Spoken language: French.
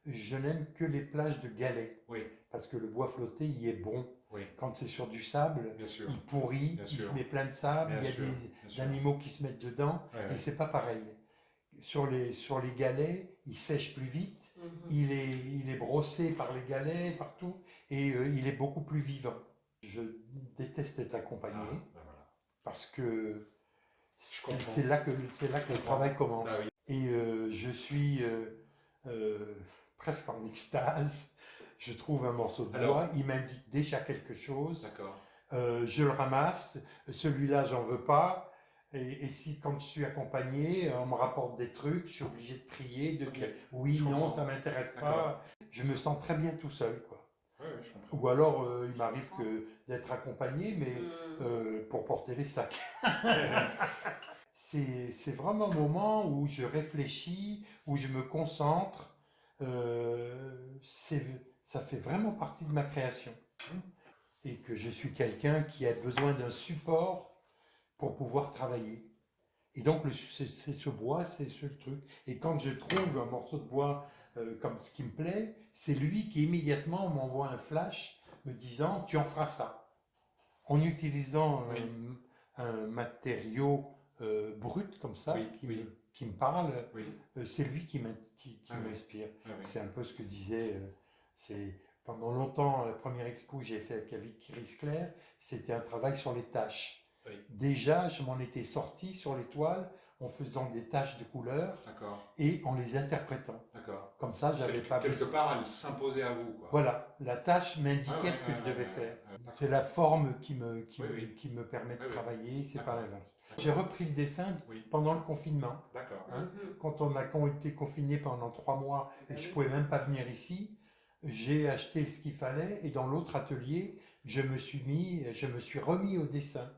je n'aime que les plages de galets. Oui, Parce que le bois flotté, il est bon. oui, Quand c'est sur du sable, bien sûr, il pourrit, bien il se sûr, met plein de sable, bien il y a sûr, bien des sûr. animaux qui se mettent dedans, Ouais, et ouais. c'est pas pareil. Sur les galets, il sèche plus vite, Mhm. il est brossé par les galets partout, et il est beaucoup plus vivant. Je déteste être accompagné, Ah, ben voilà. parce que Je comprends. c'est là Je que le comprends. travail commence. Bah oui. Et je suis presque en extase. Je trouve un morceau de Alors, bois, il m'indique déjà quelque chose. d'accord. Je le ramasse. Celui-là, j'en veux pas. Et si quand je suis accompagné, on me rapporte des trucs, je suis obligé de trier, de Ok, dire oui, je non, comprends. ça m'intéresse D'accord. pas. Je me sens très bien tout seul, quoi. Oui, oui, je comprends. Ou alors, il Je m'arrive comprends. que d'être accompagné, mais Mhm. pour porter les sacs. C'est vraiment un moment où je réfléchis, où je me concentre. Ça fait vraiment partie de ma création. Et que je suis quelqu'un qui a besoin d'un support pour pouvoir travailler. Et donc, c'est ce bois, c'est ce truc. Et quand je trouve un morceau de bois comme ce qui me plaît, c'est lui qui immédiatement m'envoie un flash me disant tu en feras ça. En utilisant Oui, un matériau brut comme ça, oui, oui, qui me parle, oui. c'est lui qui Ah oui, m'inspire. ah oui. C'est un peu ce que disait. C'est pendant longtemps la première expo que j'ai fait avec Chris Clair, c'était un travail sur les taches. Oui, Déjà, je m'en étais sorti sur les toiles en faisant des taches de couleur d'accord, et en les interprétant. d'accord. Comme ça, j'avais pas Quelque besoin. part, elle s'imposait à vous, quoi. Voilà, la tâche Ouais, m'indiquait ouais, ce que je devais faire. C'est d'accord. la forme Oui, oui, qui me permet de oui, oui. travailler, c'est pas D'accord, l'inverse. J'ai d'accord. repris le dessin Oui, pendant le confinement. d'accord. Hein. Mhm. Quand on a été confiné pendant 3 mois et Bah que je oui. pouvais même pas venir ici, j'ai acheté ce qu'il fallait et dans l'autre atelier, je me suis remis au dessin.